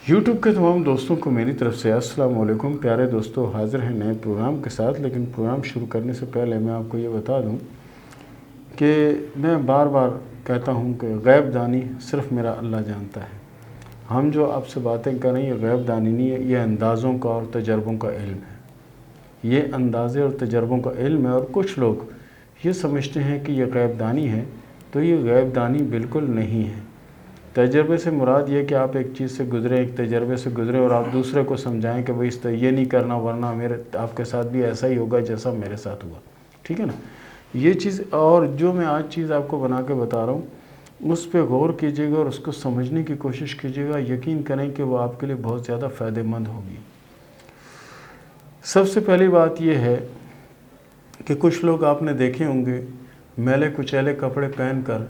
YouTube کے تمام دوستوں کو میری طرف سے السلام علیکم۔ پیارے دوستو، حاضر ہیں نئے پروگرام کے ساتھ، لیکن پروگرام شروع کرنے سے پہلے میں آپ کو یہ بتا دوں کہ میں بار بار کہتا ہوں کہ غیب دانی صرف میرا اللہ جانتا ہے۔ ہم جو آپ سے باتیں کریں یہ غیب دانی نہیں ہے، یہ اندازوں کا اور تجربوں کا علم ہے۔ یہ اندازے اور تجربوں کا علم ہے، اور کچھ لوگ یہ سمجھتے ہیں کہ یہ غیب دانی ہے، تو یہ غیب دانی بالکل نہیں ہے۔ تجربے سے مراد یہ کہ آپ ایک چیز سے گزرے، ایک تجربے سے گزرے، اور آپ دوسرے کو سمجھائیں کہ بھئی یہ نہیں کرنا ورنہ آپ کے ساتھ بھی ایسا ہی ہوگا جیسا میرے ساتھ ہوا، ٹھیک ہے نا۔ یہ چیز، اور جو میں آج چیز آپ کو بنا کے بتا رہا ہوں اس پہ غور کیجیے گا اور اس کو سمجھنے کی کوشش کیجیے گا، یقین کریں کہ وہ آپ کے لیے بہت زیادہ فائدہ مند ہوگی۔ سب سے پہلی بات یہ ہے کہ کچھ لوگ آپ نے دیکھے ہوں گے میلے کچیلے کپڑے پہن کر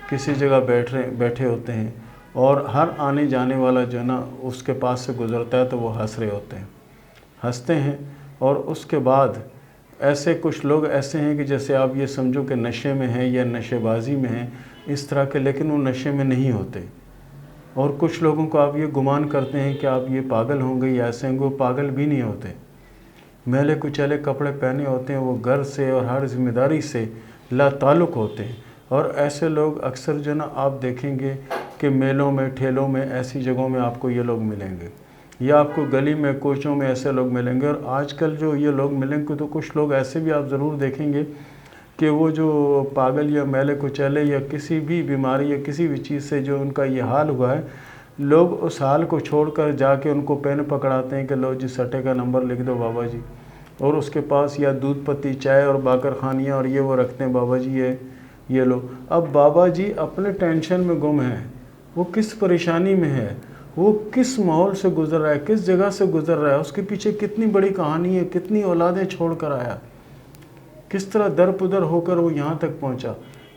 کسی جگہ بیٹھے ہوتے ہیں، اور ہر آنے جانے والا جو نا اس کے پاس سے گزرتا ہے تو وہ ہنس رہے ہوتے ہیں، ہنستے ہیں۔ اور اس کے بعد ایسے کچھ لوگ ایسے ہیں کہ جیسے آپ یہ سمجھو کہ نشے میں ہیں یا نشے بازی میں ہیں اس طرح کے، لیکن وہ نشے میں نہیں ہوتے۔ اور کچھ لوگوں کو آپ یہ گمان کرتے ہیں کہ آپ یہ پاگل ہوں گے یا ایسے ہوں گے، وہ پاگل بھی نہیں ہوتے۔ میلے کچیلے کپڑے پہنے ہوتے ہیں، وہ گھر سے اور ہر ذمہ داری سے لا تعلق ہوتے ہیں، اور ایسے لوگ اکثر جو نا آپ دیکھیں گے کہ میلوں میں، ٹھیلوں میں، ایسی جگہوں میں آپ کو یہ لوگ ملیں گے، یا آپ کو گلی میں، کوچوں میں ایسے لوگ ملیں گے۔ اور آج کل جو یہ لوگ ملیں گے تو کچھ لوگ ایسے بھی آپ ضرور دیکھیں گے کہ وہ جو پاگل یا میلے کچیلے یا کسی بھی بیماری یا کسی بھی چیز سے جو ان کا یہ حال ہوا ہے، لوگ اس حال کو چھوڑ کر جا کے ان کو پین پکڑاتے ہیں کہ لو جی سٹے کا نمبر لکھ دو بابا جی، اور اس کے پاس یا دودھ پتی چائے اور باقر خانیاں اور یہ وہ رکھتے ہیں، بابا جی یہ لو۔ اب بابا جی اپنے ٹینشن میں گم ہیں، وہ کس پریشانی میں ہے، وہ کس ماحول سے گزر رہا ہے، کس جگہ سے گزر رہا ہے، اس کے پیچھے کتنی بڑی کہانی ہے، کتنی اولادیں چھوڑ کر آیا، کس طرح در پدر ہو کر وہ یہاں تک پہنچا۔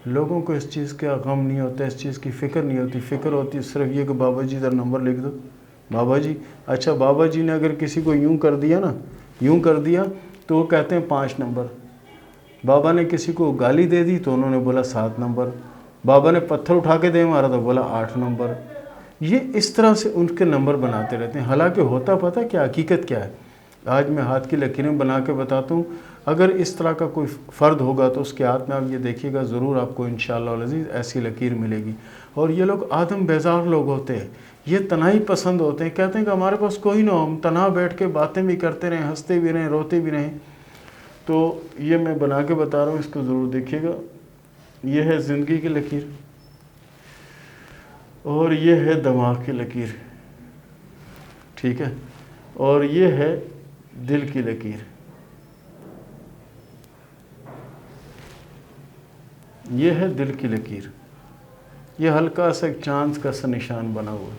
لوگوں کو اس چیز کا غم نہیں ہوتا، اس چیز کی فکر نہیں ہوتی۔ فکر ہوتی صرف یہ کہ بابا جی ادھر نمبر لکھ دو، بابا جی۔ اچھا، بابا جی نے اگر کسی کو یوں کر دیا نا، یوں کر دیا تو وہ کہتے ہیں 5 نمبر۔ بابا نے کسی کو گالی دے دی تو انہوں نے بولا 7 نمبر۔ بابا نے پتھر اٹھا کے دے مارا تو بولا 8 نمبر۔ یہ اس طرح سے ان کے نمبر بناتے رہتے ہیں، حالانکہ ہوتا پتہ کیا حقیقت کیا ہے۔ آج میں ہاتھ کی لکیریں بنا کے بتاتا ہوں، اگر اس طرح کا کوئی فرد ہوگا تو اس کے ہاتھ میں آپ یہ دیکھیے گا، ضرور آپ کو انشاءاللہ العزیز ایسی لکیر ملے گی۔ اور یہ لوگ آدم بیزار لوگ ہوتے ہیں، یہ تنہائی پسند ہوتے ہیں، کہتے ہیں کہ ہمارے پاس کوئی نہ ہو، ہم تنہا بیٹھ کے باتیں بھی کرتے رہیں، ہنستے بھی رہیں، روتے بھی رہیں۔ تو یہ میں بنا کے بتا رہا ہوں، اس کو ضرور دیکھیے گا۔ یہ ہے زندگی کی لکیر، اور یہ ہے دماغ کی لکیر، ٹھیک ہے، اور یہ ہے دل کی لکیر۔ یہ ہے دل کی لکیر، یہ ہلکا سا ایک چاند کا سا نشان بنا ہوا ہے،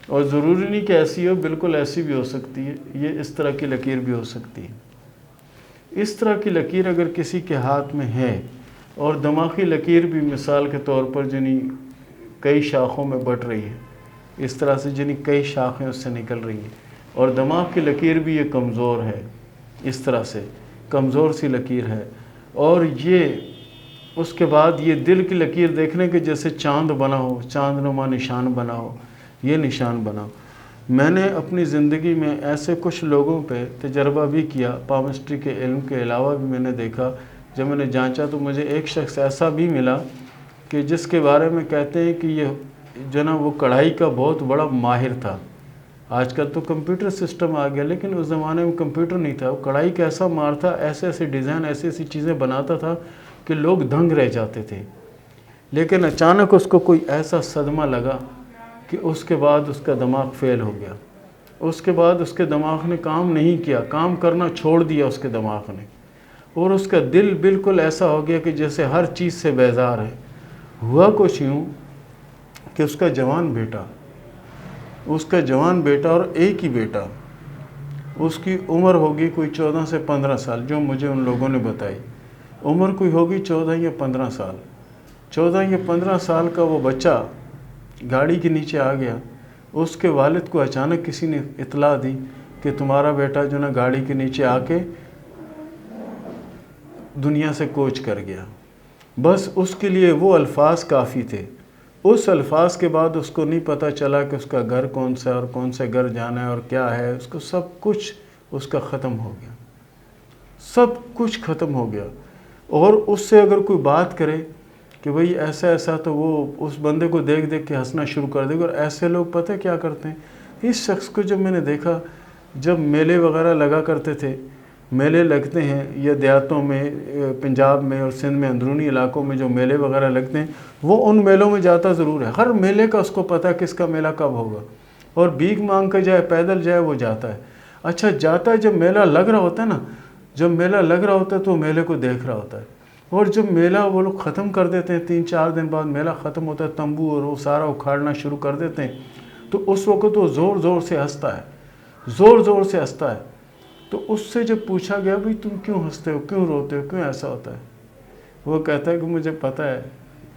اور ضروری نہیں کہ ایسی ہو، بالکل ایسی بھی ہو سکتی ہے، یہ اس طرح کی لکیر بھی ہو سکتی ہے۔ اس طرح کی لکیر اگر کسی کے ہاتھ میں ہے، اور دماغی لکیر بھی مثال کے طور پر جنہیں کئی شاخوں میں بٹ رہی ہے، اس طرح سے جنہیں کئی شاخیں اس سے نکل رہی ہیں، اور دماغ کی لکیر بھی یہ کمزور ہے، اس طرح سے کمزور سی لکیر ہے، اور یہ اس کے بعد یہ دل کی لکیر دیکھنے کے جیسے چاند بنا ہو، چاند نما نشان بنا ہو، یہ نشان بنا ہو۔ میں نے اپنی زندگی میں ایسے کچھ لوگوں پہ تجربہ بھی کیا، پامسٹری کے علم کے علاوہ بھی میں نے دیکھا۔ جب میں نے جانچا تو مجھے ایک شخص ایسا بھی ملا کہ جس کے بارے میں کہتے ہیں کہ یہ جو نا وہ کڑھائی کا بہت بڑا ماہر تھا۔ آج کل تو کمپیوٹر سسٹم آ گیا، لیکن اس زمانے میں کمپیوٹر نہیں تھا۔ وہ کڑھائی کا ایسا ماہر تھا، ایسے ایسے ڈیزائن، ایسی ایسی چیزیں بناتا تھا کہ لوگ دنگ رہ جاتے تھے۔ لیکن اچانک اس کو کوئی ایسا صدمہ لگا کہ اس کے بعد اس کا دماغ فیل ہو گیا۔ اس کے بعد اس کے دماغ نے کام نہیں کیا، کام کرنا چھوڑ دیا اس کے دماغ نے، اور اس کا دل بالکل ایسا ہو گیا کہ جیسے ہر چیز سے بیزار ہے۔ ہوا کچھ یوں کہ اس کا جوان بیٹا اور ایک ہی بیٹا، اس کی عمر ہوگی کوئی 14 سے 15 سال، جو مجھے ان لوگوں نے بتائی عمر کوئی ہوگی 14 یا 15 سال۔ 14 یا 15 سال کا وہ بچہ گاڑی کے نیچے آ گیا۔ اس کے والد کو اچانک کسی نے اطلاع دی کہ تمہارا بیٹا جو نا گاڑی کے نیچے آ کے دنیا سے کوچ کر گیا۔ بس اس کے لیے وہ الفاظ کافی تھے، اس الفاظ کے بعد اس کو نہیں پتہ چلا کہ اس کا گھر کون سا ہے اور کون سے گھر جانا ہے اور کیا ہے، اس کو سب کچھ اس کا ختم ہو گیا، سب کچھ ختم ہو گیا۔ اور اس سے اگر کوئی بات کرے کہ بھئی ایسا ایسا، تو وہ اس بندے کو دیکھ دیکھ کے ہنسنا شروع کر دے گا۔ اور ایسے لوگ پتہ کیا کرتے ہیں، اس شخص کو جب میں نے دیکھا، جب میلے وغیرہ لگا کرتے تھے، میلے لگتے ہیں یا دیہاتوں میں، پنجاب میں اور سندھ میں اندرونی علاقوں میں جو میلے وغیرہ لگتے ہیں، وہ ان میلوں میں جاتا ضرور ہے۔ ہر میلے کا اس کو پتہ ہے کس کا میلہ کب ہوگا، اور بھیک مانگ کے جائے پیدل جائے وہ جاتا ہے۔ اچھا جاتا ہے جب میلہ لگ رہا ہوتا ہے نا، جب میلہ لگ رہا ہوتا ہے تو میلے کو دیکھ رہا ہوتا ہے، اور جب میلہ وہ لوگ ختم کر دیتے ہیں، 3-4 دن بعد میلہ ختم ہوتا ہے، تمبو اور وہ سارا اکھاڑنا شروع کر دیتے ہیں، تو اس وقت وہ زور زور سے ہنستا ہے، زور زور سے ہنستا ہے۔ تو اس سے جب پوچھا گیا بھئی تم کیوں ہنستے ہو، کیوں روتے ہو، کیوں ایسا ہوتا ہے، وہ کہتا ہے کہ مجھے پتہ ہے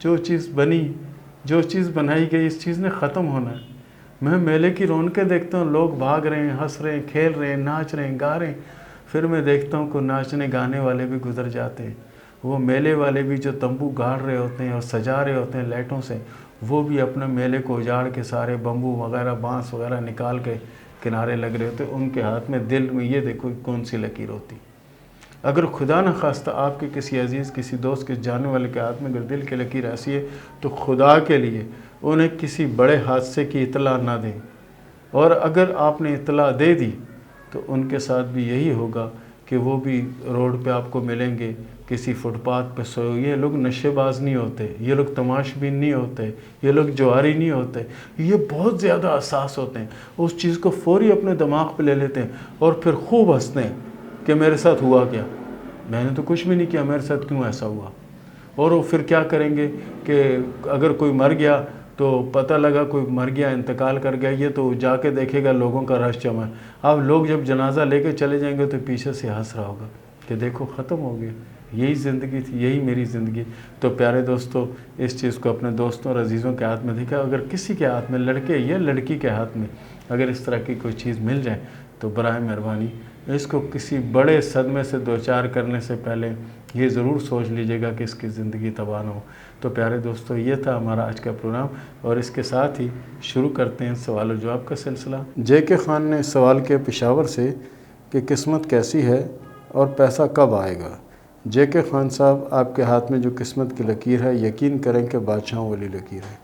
جو چیز بنی، جو چیز بنائی گئی، اس چیز نے ختم ہونا ہے۔ میں میلے کی رونقیں دیکھتا ہوں، لوگ بھاگ رہے ہیں، ہنس رہے ہیں، کھیل رہے ہیں، ناچ رہے ہیں، گا رہے ہیں، پھر میں دیکھتا ہوں کہ ناچنے گانے والے بھی گزر جاتے ہیں، وہ میلے والے بھی جو تمبو گاڑ رہے ہوتے ہیں اور سجا رہے ہوتے ہیں لائٹوں سے، وہ بھی اپنے میلے کو اجاڑ کے سارے بمبو وغیرہ بانس وغیرہ نکال کے کنارے لگ رہے ہوتے ہیں۔ ان کے ہاتھ میں دل میں یہ دیکھو کون سی لکیر ہوتی۔ اگر خدا نہ خواستہ آپ کے کسی عزیز، کسی دوست، کسی جاننے والے کے ہاتھ میں اگر دل کی لکیر ایسی ہے، تو خدا کے لیے انہیں کسی بڑے حادثے کی اطلاع نہ دیں، اور اگر آپ نے اطلاع دے دی تو ان کے ساتھ بھی یہی ہوگا کہ وہ بھی روڈ پہ آپ کو ملیں گے، کسی فٹ پاتھ پہ سوئے ہوئے۔ یہ لوگ نشے باز نہیں ہوتے، یہ لوگ تماش بین نہیں ہوتے، یہ لوگ جواری نہیں ہوتے، یہ بہت زیادہ حساس ہوتے ہیں، اس چیز کو فوری اپنے دماغ پہ لے لیتے ہیں اور پھر خوب ہنستے ہیں کہ میرے ساتھ ہوا کیا، میں نے تو کچھ بھی نہیں کیا، میرے ساتھ کیوں ایسا ہوا۔ اور وہ پھر کیا کریں گے کہ اگر کوئی مر گیا تو پتہ لگا کوئی مر گیا، انتقال کر گیا، یہ تو جا کے دیکھے گا لوگوں کا رش جمع ہے۔ اب لوگ جب جنازہ لے کے چلے جائیں گے تو پیچھے سے ہنس رہا ہوگا کہ دیکھو ختم ہو گیا، یہی زندگی تھی، یہی میری زندگی۔ تو پیارے دوستو، اس چیز کو اپنے دوستوں اور عزیزوں کے ہاتھ میں دیکھا، اگر کسی کے ہاتھ میں، لڑکے یا لڑکی کے ہاتھ میں اگر اس طرح کی کوئی چیز مل جائے تو برائے مہربانی اس کو کسی بڑے صدمے سے دوچار کرنے سے پہلے یہ ضرور سوچ لیجئے گا کہ اس کی زندگی تباہ نہ ہو۔ تو پیارے دوستو، یہ تھا ہمارا آج کا پروگرام، اور اس کے ساتھ ہی شروع کرتے ہیں سوال و جواب کا سلسلہ۔ جے کے خان نے سوال کیا پشاور سے کہ قسمت کیسی ہے اور پیسہ کب آئے گا؟ جے کے خان صاحب، آپ کے ہاتھ میں جو قسمت کی لکیر ہے، یقین کریں کہ بادشاہوں والی لکیر ہے۔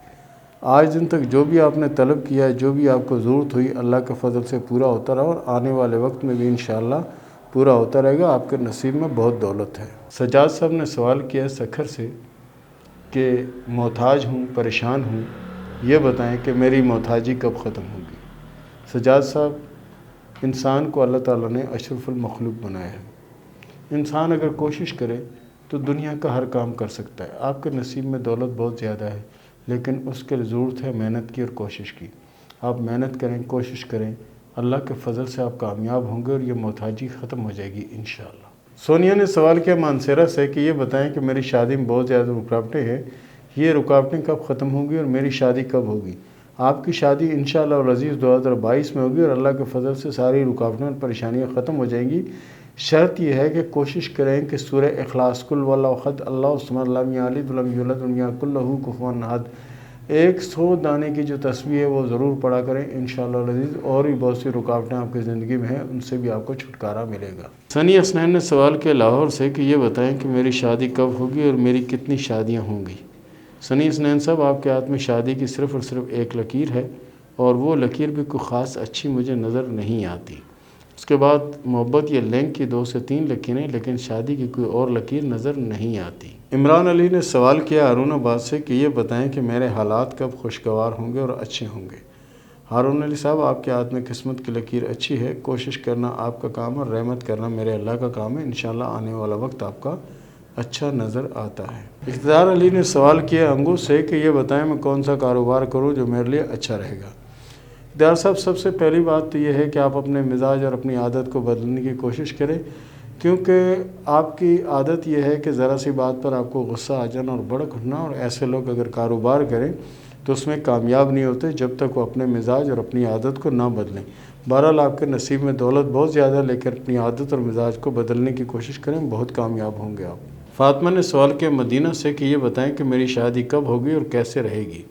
آج دن تک جو بھی آپ نے طلب کیا ہے، جو بھی آپ کو ضرورت ہوئی، اللہ کے فضل سے پورا ہوتا رہا، اور آنے والے وقت میں بھی انشاءاللہ پورا ہوتا رہے گا۔ آپ کے نصیب میں بہت دولت ہے۔ سجاد صاحب نے سوال کیا ہے سکھر سے کہ محتاج ہوں، پریشان ہوں، یہ بتائیں کہ میری محتاجی کب ختم ہوگی؟ سجاد صاحب، انسان کو اللہ تعالیٰ نے اشرف المخلوق بنایا ہے۔ انسان اگر کوشش کرے تو دنیا کا ہر کام کر سکتا ہے۔ آپ کے نصیب میں دولت بہت زیادہ ہے، لیکن اس کے ضرورت ہے محنت کی اور کوشش کی۔ آپ محنت کریں، کوشش کریں، اللہ کے فضل سے آپ کامیاب ہوں گے اور یہ محتاجی ختم ہو جائے گی انشاءاللہ۔ سونیا نے سوال کیا مانسیرہ سے کہ یہ بتائیں کہ میری شادی میں بہت زیادہ رکاوٹیں ہیں، یہ رکاوٹیں کب ختم ہوں گی اور میری شادی کب ہوگی؟ آپ کی شادی انشاءاللہ العزیز 2022 میں ہوگی، اور اللہ کے فضل سے ساری رکاوٹیں اور پریشانیاں ختم ہو جائیں گی۔ شرط یہ ہے کہ کوشش کریں کہ سورہ اخلاص، قل هو الله احد اللہ الصمد لم یلد ولم یولد ولم یکن له کفوا احد، 100 دانے کی جو تسبیح ہے وہ ضرور پڑھا کریں انشاءاللہ العزیز۔ اور بھی بہت سی رکاوٹیں آپ کی زندگی میں ہیں، ان سے بھی آپ کو چھٹکارا ملے گا۔ سنی حسنین نے سوال کیا لاہور سے کہ یہ بتائیں کہ میری شادی کب ہوگی اور میری کتنی شادیاں ہوں گی؟ سنی حسنین صاحب، آپ کے ہاتھ میں شادی کی صرف اور صرف ایک لکیر ہے، اور وہ لکیر بھی کوئی خاص اچھی مجھے نظر نہیں آتی۔ اس کے بعد محبت یا لنک کی 2 سے 3 لکیریں، لیکن شادی کی کوئی اور لکیر نظر نہیں آتی۔ عمران علی نے سوال کیا ہارون آباد سے کہ یہ بتائیں کہ میرے حالات کب خوشگوار ہوں گے اور اچھے ہوں گے؟ ہارون علی صاحب، آپ کے ہاتھ میں قسمت کی لکیر اچھی ہے، کوشش کرنا آپ کا کام اور رحمت کرنا میرے اللہ کا کام ہے، انشاءاللہ آنے والا وقت آپ کا اچھا نظر آتا ہے۔ اقتدار علی نے سوال کیا انگور سے کہ یہ بتائیں میں کون سا کاروبار کروں جو میرے لیے اچھا رہے گا؟ اقتدار صاحب، سب سے پہلی بات تو یہ ہے کہ آپ اپنے مزاج اور اپنی عادت کو بدلنے کی کوشش کریں، کیونکہ آپ کی عادت یہ ہے کہ ذرا سی بات پر آپ کو غصہ آ جانا اور بڑک اٹھنا، اور ایسے لوگ اگر کاروبار کریں تو اس میں کامیاب نہیں ہوتے جب تک وہ اپنے مزاج اور اپنی عادت کو نہ بدلیں۔ بہرحال آپ کے نصیب میں دولت بہت زیادہ ہے، لیکن اپنی عادت اور مزاج کو بدلنے کی کوشش کریں، بہت کامیاب ہوں گے آپ۔ فاطمہ نے سوال کیا مدینہ سے کہ یہ بتائیں کہ میری شادی کب ہوگی اور کیسے رہے گی؟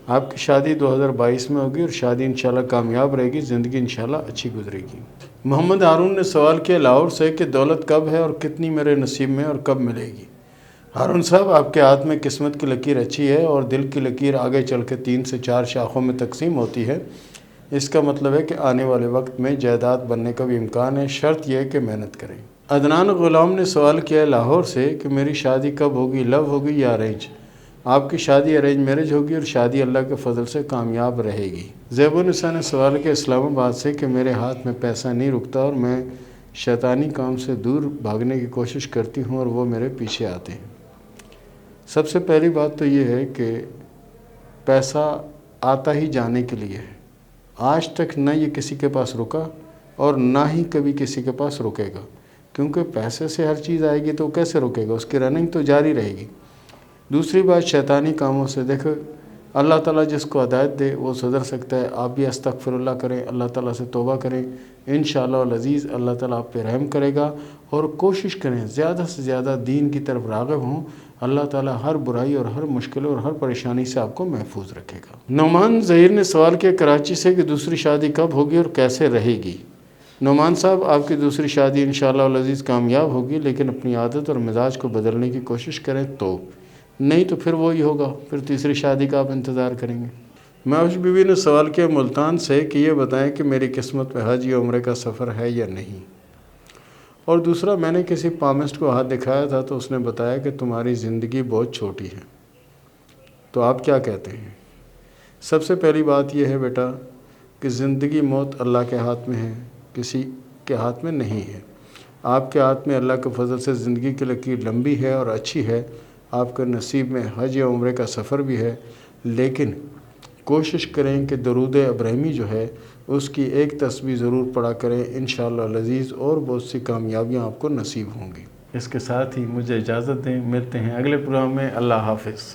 آپ کی شادی 2022 میں ہوگی اور شادی انشاءاللہ کامیاب رہے گی، زندگی انشاءاللہ اچھی گزرے گی۔ محمد ہارون نے سوال کیا لاہور سے کہ دولت کب ہے اور کتنی میرے نصیب میں اور کب ملے گی؟ ہارون صاحب، آپ کے ہاتھ میں قسمت کی لکیر اچھی ہے اور دل کی لکیر آگے چل کے 3 سے 4 شاخوں میں تقسیم ہوتی ہے۔ اس کا مطلب ہے کہ آنے والے وقت میں جائیداد بننے کا بھی امکان ہے، شرط یہ ہے کہ محنت کریں۔ عدنان غلام نے سوال کیا ہے لاہور سے کہ میری شادی کب ہوگی، لو ہوگی یا ارینج؟ آپ کی شادی ارینج میرج ہوگی اور شادی اللہ کے فضل سے کامیاب رہے گی۔ زیب النساء نے سوال کیا اسلام آباد سے کہ میرے ہاتھ میں پیسہ نہیں رکتا اور میں شیطانی کام سے دور بھاگنے کی کوشش کرتی ہوں اور وہ میرے پیچھے آتے ہیں۔ سب سے پہلی بات تو یہ ہے کہ پیسہ آتا ہی جانے کے لیے ہے۔ آج تک نہ یہ کسی کے پاس رکا اور نہ ہی کبھی کسی کے پاس رکے گا، کیونکہ پیسے سے ہر چیز آئے گی تو کیسے رکے گا، اس کی رننگ تو جاری رہے گی۔ دوسری بات شیطانی کاموں سے، دیکھو اللہ تعالیٰ جس کو ہدایت دے وہ سدھر سکتا ہے۔ آپ بھی استغفر اللہ کریں، اللہ تعالیٰ سے توبہ کریں، انشاءاللہ العزیز اللہ تعالیٰ آپ پہ رحم کرے گا، اور کوشش کریں زیادہ سے زیادہ دین کی طرف راغب ہوں۔ اللہ تعالیٰ ہر برائی اور ہر مشکل اور ہر پریشانی سے آپ کو محفوظ رکھے گا۔ نعمان ظہیر نے سوال کیا کراچی سے کہ دوسری شادی کب ہوگی اور کیسے رہے گی؟ نعمان صاحب، آپ کی دوسری شادی انشاءاللہ العزیز کامیاب ہوگی، لیکن اپنی عادت اور مزاج کو بدلنے کی کوشش کریں تو، نہیں تو پھر وہی ہوگا، پھر تیسری شادی کا آپ انتظار کریں گے۔ معاوش بی بی نے سوال کیا ملتان سے کہ یہ بتائیں کہ میری قسمت میں حج یا عمرے کا سفر ہے یا نہیں؟ اور دوسرا، میں نے کسی پامسٹ کو ہاتھ دکھایا تھا تو اس نے بتایا کہ تمہاری زندگی بہت چھوٹی ہے، تو آپ کیا کہتے ہیں؟ سب سے پہلی بات یہ ہے بیٹا کہ زندگی موت اللہ کے ہاتھ میں ہے، کسی کے ہاتھ میں نہیں ہے۔ آپ کے ہاتھ میں اللہ کے فضل سے زندگی کی لکیر لمبی ہے اور اچھی ہے، آپ کے نصیب میں حج یا عمرے کا سفر بھی ہے، لیکن کوشش کریں کہ درود ابراہیمی جو ہے اس کی ایک تسبیح ضرور پڑھا کریں، انشاءاللہ العزیز اور بہت سی کامیابیاں آپ کو نصیب ہوں گی۔ اس کے ساتھ ہی مجھے اجازت دیں، ملتے ہیں اگلے پروگرام میں۔ اللہ حافظ۔